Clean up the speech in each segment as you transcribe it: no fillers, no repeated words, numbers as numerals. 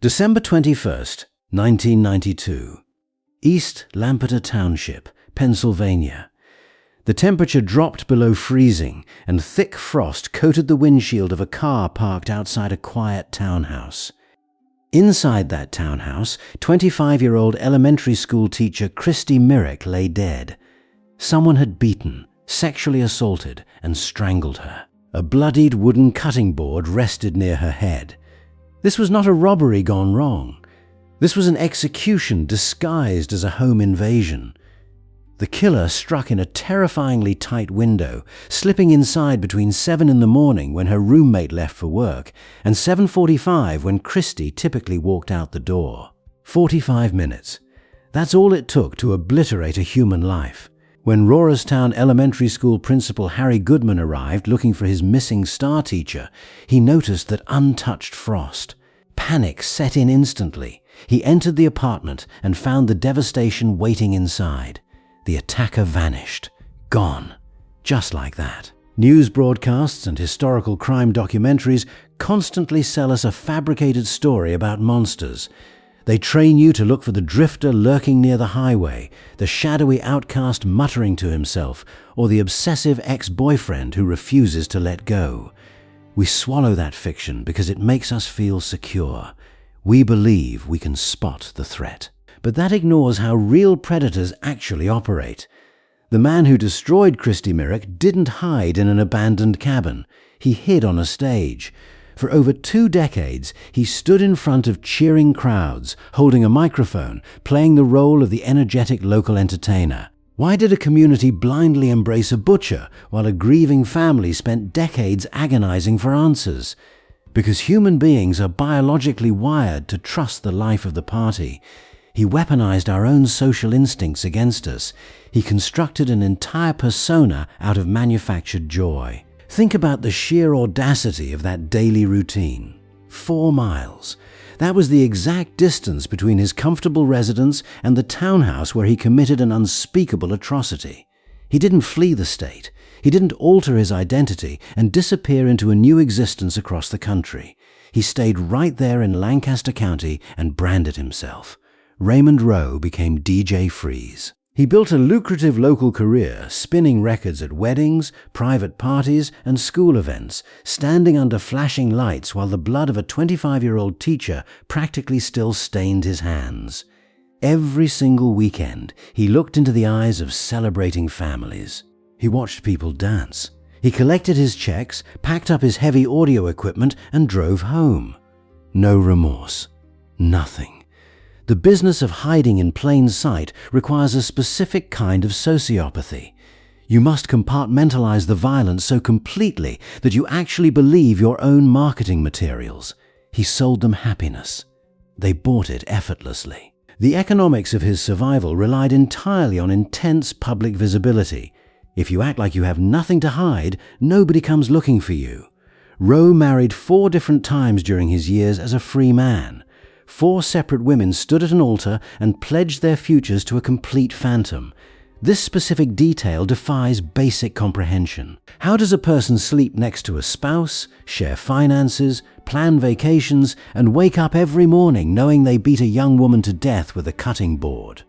December 21st, 1992. East Lampeter Township, Pennsylvania. The temperature dropped below freezing, and thick frost coated the windshield of a car parked outside a quiet townhouse. Inside that townhouse, 25-year-old elementary school teacher Christy Myrick lay dead. Someone had beaten, sexually assaulted, and strangled her. A bloodied wooden cutting board rested near her head. This was not a robbery gone wrong. This was an execution disguised as a home invasion. The killer struck in a terrifyingly tight window, slipping inside between 7 in the morning when her roommate left for work and 7:45 when Christy typically walked out the door. 45 minutes. That's all it took to obliterate a human life. When Rorastown Elementary School principal Harry Goodman arrived looking for his missing star teacher, he noticed that untouched frost. Panic set in instantly. He entered the apartment and found the devastation waiting inside. The attacker vanished. Gone. Just like that. News broadcasts and historical crime documentaries constantly sell us a fabricated story about monsters. They train you to look for the drifter lurking near the highway, the shadowy outcast muttering to himself, or the obsessive ex-boyfriend who refuses to let go. We swallow that fiction because it makes us feel secure. We believe we can spot the threat. But that ignores how real predators actually operate. The man who destroyed Christy Myrick didn't hide in an abandoned cabin. He hid on a stage. For over 2 decades, he stood in front of cheering crowds, holding a microphone, playing the role of the energetic local entertainer. Why did a community blindly embrace a butcher while a grieving family spent decades agonizing for answers? Because human beings are biologically wired to trust the life of the party. He weaponized our own social instincts against us. He constructed an entire persona out of manufactured joy. Think about the sheer audacity of that daily routine. 4 miles. That was the exact distance between his comfortable residence and the townhouse where he committed an unspeakable atrocity. He didn't flee the state. He didn't alter his identity and disappear into a new existence across the country. He stayed right there in Lancaster County and branded himself. Raymond Rowe became DJ Freez. He built a lucrative local career, spinning records at weddings, private parties, and school events, standing under flashing lights while the blood of a 25-year-old teacher practically still stained his hands. Every single weekend, he looked into the eyes of celebrating families. He watched people dance. He collected his checks, packed up his heavy audio equipment, and drove home. No remorse. Nothing. The business of hiding in plain sight requires a specific kind of sociopathy. You must compartmentalize the violence so completely that you actually believe your own marketing materials. He sold them happiness. They bought it effortlessly. The economics of his survival relied entirely on intense public visibility. If you act like you have nothing to hide, nobody comes looking for you. Rowe married 4 different times during his years as a free man. 4 separate women stood at an altar and pledged their futures to a complete phantom. This specific detail defies basic comprehension. How does a person sleep next to a spouse, share finances, plan vacations, and wake up every morning knowing they beat a young woman to death with a cutting board?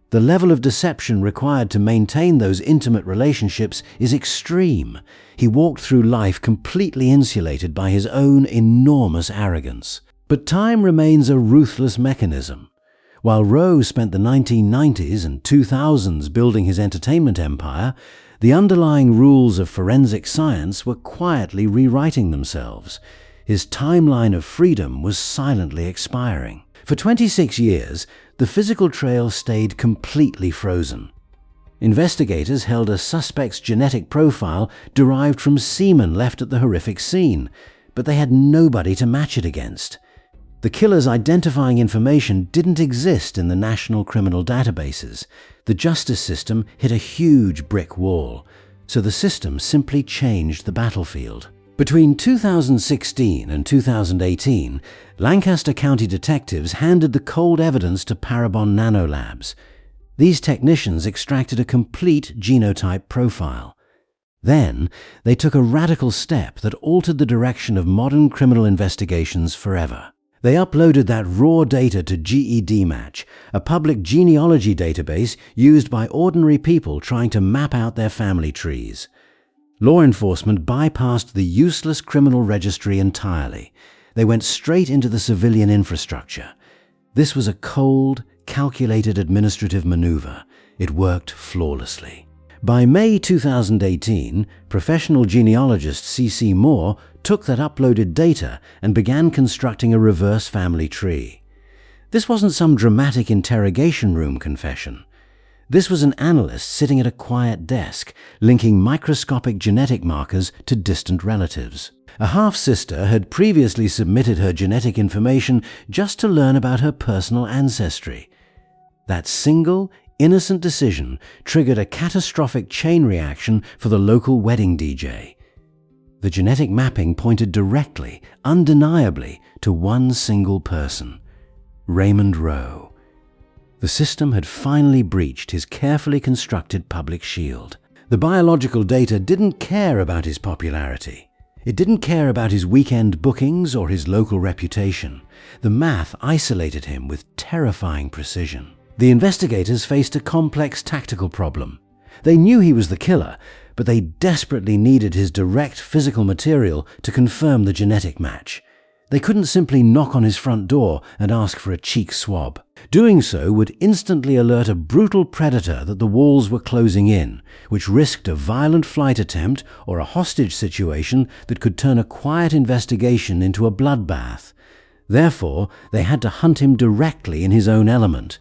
The level of deception required to maintain those intimate relationships is extreme. He walked through life completely insulated by his own enormous arrogance. But time remains a ruthless mechanism. While Rowe spent the 1990s and 2000s building his entertainment empire, the underlying rules of forensic science were quietly rewriting themselves. His timeline of freedom was silently expiring. For 26 years, the physical trail stayed completely frozen. Investigators held a suspect's genetic profile derived from semen left at the horrific scene, but they had nobody to match it against. The killer's identifying information didn't exist in the national criminal databases. The justice system hit a huge brick wall, so the system simply changed the battlefield. Between 2016 and 2018, Lancaster County detectives handed the cold evidence to Parabon Nanolabs. These technicians extracted a complete genotype profile. Then, they took a radical step that altered the direction of modern criminal investigations forever. They uploaded that raw data to GED Match, a public genealogy database used by ordinary people trying to map out their family trees. Law enforcement bypassed the useless criminal registry entirely. They went straight into the civilian infrastructure. This was a cold, calculated administrative maneuver. It worked flawlessly. By May 2018, professional genealogist C.C. Moore took that uploaded data and began constructing a reverse family tree. This wasn't some dramatic interrogation room confession. This was an analyst sitting at a quiet desk, linking microscopic genetic markers to distant relatives. A half-sister had previously submitted her genetic information just to learn about her personal ancestry. That single, innocent decision triggered a catastrophic chain reaction for the local wedding DJ. The genetic mapping pointed directly, undeniably, to one single person, Raymond Rowe. The system had finally breached his carefully constructed public shield. The biological data didn't care about his popularity. It didn't care about his weekend bookings or his local reputation. The math isolated him with terrifying precision. The investigators faced a complex tactical problem. They knew he was the killer, but they desperately needed his direct physical material to confirm the genetic match. They couldn't simply knock on his front door and ask for a cheek swab. Doing so would instantly alert a brutal predator that the walls were closing in, which risked a violent flight attempt or a hostage situation that could turn a quiet investigation into a bloodbath. Therefore, they had to hunt him directly in his own element.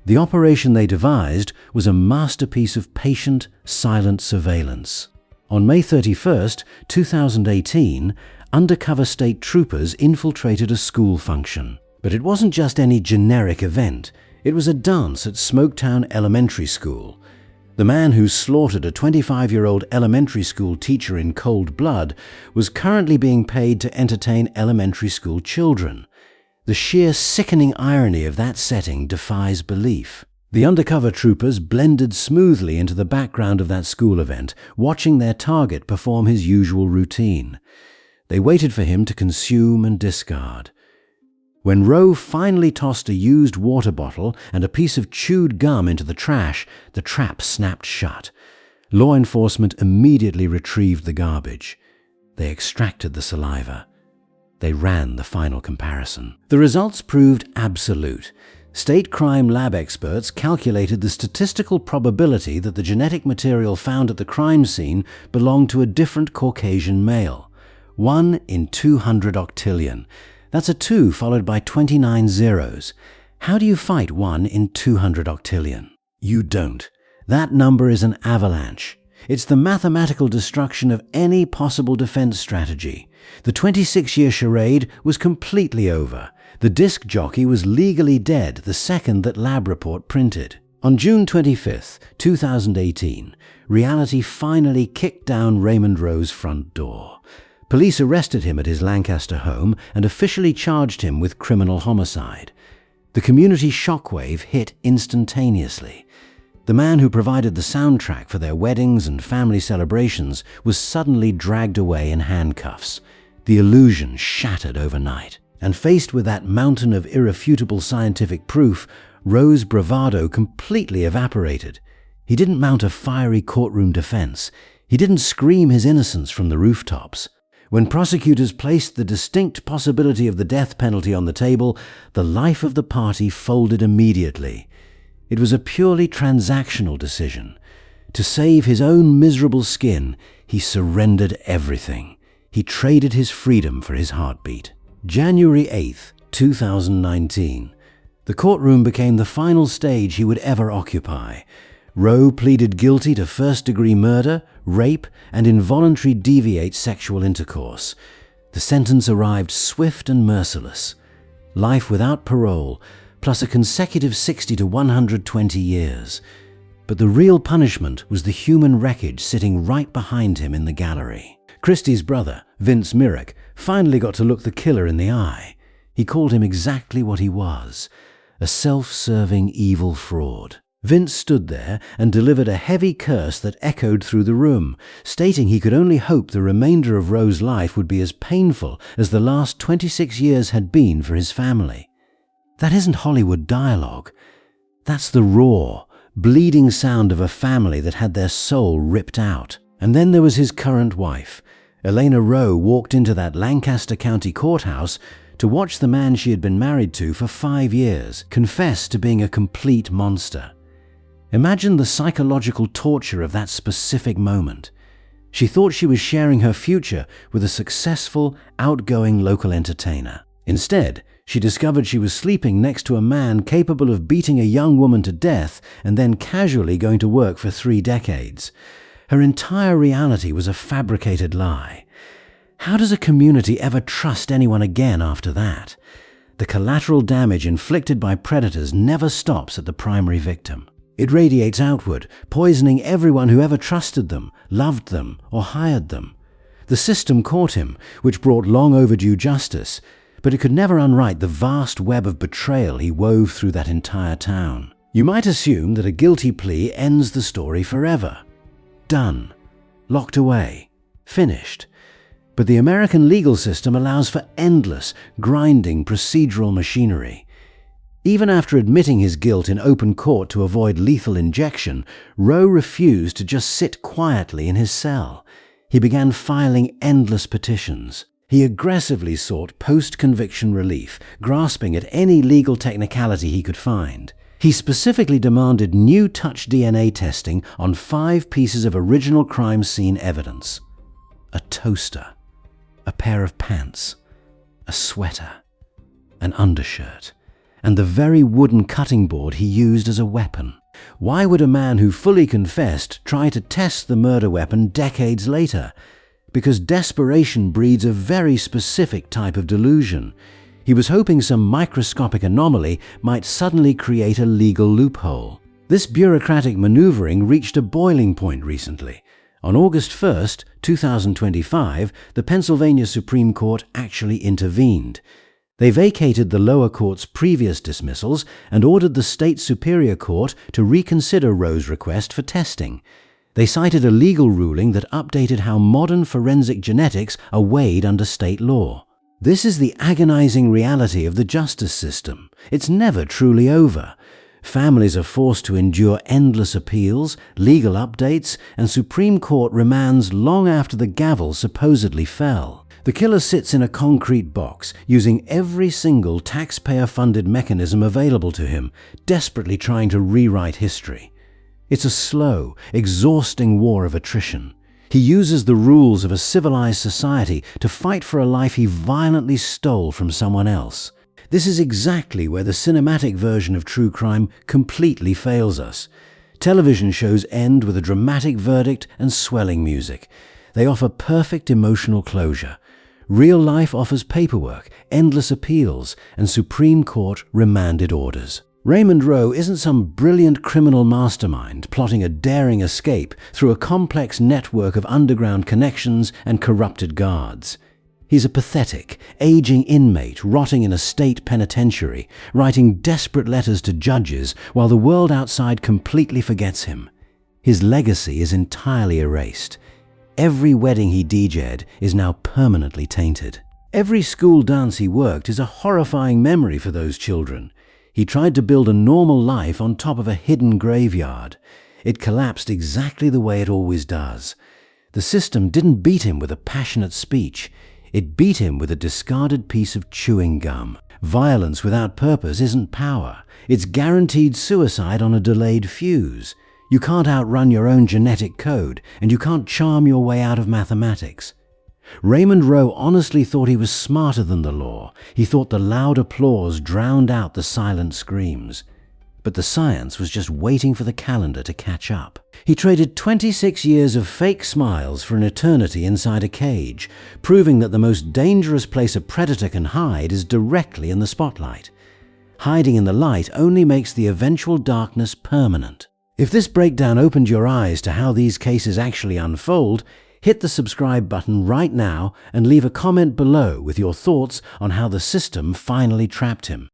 The operation they devised was a masterpiece of patient, silent surveillance. On May 31, 2018, undercover state troopers infiltrated a school function. But it wasn't just any generic event. It was a dance at Smoketown Elementary School. The man who slaughtered a 25-year-old elementary school teacher in cold blood was currently being paid to entertain elementary school children. The sheer sickening irony of that setting defies belief. The undercover troopers blended smoothly into the background of that school event, watching their target perform his usual routine. They waited for him to consume and discard. When Rowe finally tossed a used water bottle and a piece of chewed gum into the trash, the trap snapped shut. Law enforcement immediately retrieved the garbage. They extracted the saliva. They ran the final comparison. The results proved absolute. State crime lab experts calculated the statistical probability that the genetic material found at the crime scene belonged to a different Caucasian male. 1 in 200 octillion. That's a 2 followed by 29 zeros. How do you fight 1 in 200 octillion? You don't. That number is an avalanche. It's the mathematical destruction of any possible defense strategy. The 26-year charade was completely over. The disc jockey was legally dead the second that lab report printed. On June 25, 2018, reality finally kicked down Raymond Rowe's front door. Police arrested him at his Lancaster home and officially charged him with criminal homicide. The community shockwave hit instantaneously. The man who provided the soundtrack for their weddings and family celebrations was suddenly dragged away in handcuffs. The illusion shattered overnight. And faced with that mountain of irrefutable scientific proof, Rowe's bravado completely evaporated. He didn't mount a fiery courtroom defense. He didn't scream his innocence from the rooftops. When prosecutors placed the distinct possibility of the death penalty on the table, the life of the party folded immediately. It was a purely transactional decision. To save his own miserable skin, he surrendered everything. He traded his freedom for his heartbeat. January 8, 2019. The courtroom became the final stage he would ever occupy. Rowe pleaded guilty to first-degree murder, rape, and involuntary deviate sexual intercourse. The sentence arrived swift and merciless. Life without parole, plus a consecutive 60 to 120 years. But the real punishment was the human wreckage sitting right behind him in the gallery. Christie's brother, Vince Myrick, finally got to look the killer in the eye. He called him exactly what he was, a self-serving evil fraud. Vince stood there and delivered a heavy curse that echoed through the room, stating he could only hope the remainder of Roe's life would be as painful as the last 26 years had been for his family. That isn't Hollywood dialogue. That's the raw, bleeding sound of a family that had their soul ripped out. And then there was his current wife. Elena Roe walked into that Lancaster County courthouse to watch the man she had been married to for 5 years confess to being a complete monster. Imagine the psychological torture of that specific moment. She thought she was sharing her future with a successful, outgoing local entertainer. Instead, she discovered she was sleeping next to a man capable of beating a young woman to death and then casually going to work for 3 decades. Her entire reality was a fabricated lie. How does a community ever trust anyone again after that? The collateral damage inflicted by predators never stops at the primary victim. It radiates outward, poisoning everyone who ever trusted them, loved them, or hired them. The system caught him, which brought long overdue justice, but it could never unwrite the vast web of betrayal he wove through that entire town. You might assume that a guilty plea ends the story forever. Done. Locked away. Finished. But the American legal system allows for endless, grinding procedural machinery. Even after admitting his guilt in open court to avoid lethal injection, Roe refused to just sit quietly in his cell. He began filing endless petitions. He aggressively sought post-conviction relief, grasping at any legal technicality he could find. He specifically demanded new touch DNA testing on 5 pieces of original crime scene evidence. A toaster, a pair of pants, a sweater, an undershirt, and the very wooden cutting board he used as a weapon. Why would a man who fully confessed try to test the murder weapon decades later? Because desperation breeds a very specific type of delusion. He was hoping some microscopic anomaly might suddenly create a legal loophole. This bureaucratic maneuvering reached a boiling point recently. On August 1st, 2025, the Pennsylvania Supreme Court actually intervened. They vacated the lower court's previous dismissals and ordered the state superior court to reconsider Roe's request for testing. They cited a legal ruling that updated how modern forensic genetics are weighed under state law. This is the agonizing reality of the justice system. It's never truly over. Families are forced to endure endless appeals, legal updates, and Supreme Court remands long after the gavel supposedly fell. The killer sits in a concrete box, using every single taxpayer-funded mechanism available to him, desperately trying to rewrite history. It's a slow, exhausting war of attrition. He uses the rules of a civilized society to fight for a life he violently stole from someone else. This is exactly where the cinematic version of true crime completely fails us. Television shows end with a dramatic verdict and swelling music. They offer perfect emotional closure. Real life offers paperwork, endless appeals, and Supreme Court remanded orders. Raymond Roe isn't some brilliant criminal mastermind plotting a daring escape through a complex network of underground connections and corrupted guards. He's a pathetic, aging inmate rotting in a state penitentiary, writing desperate letters to judges while the world outside completely forgets him. His legacy is entirely erased. Every wedding he DJ'd is now permanently tainted. Every school dance he worked is a horrifying memory for those children. He tried to build a normal life on top of a hidden graveyard. It collapsed exactly the way it always does. The system didn't beat him with a passionate speech. It beat him with a discarded piece of chewing gum. Violence without purpose isn't power. It's guaranteed suicide on a delayed fuse. You can't outrun your own genetic code, and you can't charm your way out of mathematics. Raymond Roe honestly thought he was smarter than the law. He thought the loud applause drowned out the silent screams. But the science was just waiting for the calendar to catch up. He traded 26 years of fake smiles for an eternity inside a cage, proving that the most dangerous place a predator can hide is directly in the spotlight. Hiding in the light only makes the eventual darkness permanent. If this breakdown opened your eyes to how these cases actually unfold, hit the subscribe button right now and leave a comment below with your thoughts on how the system finally trapped him.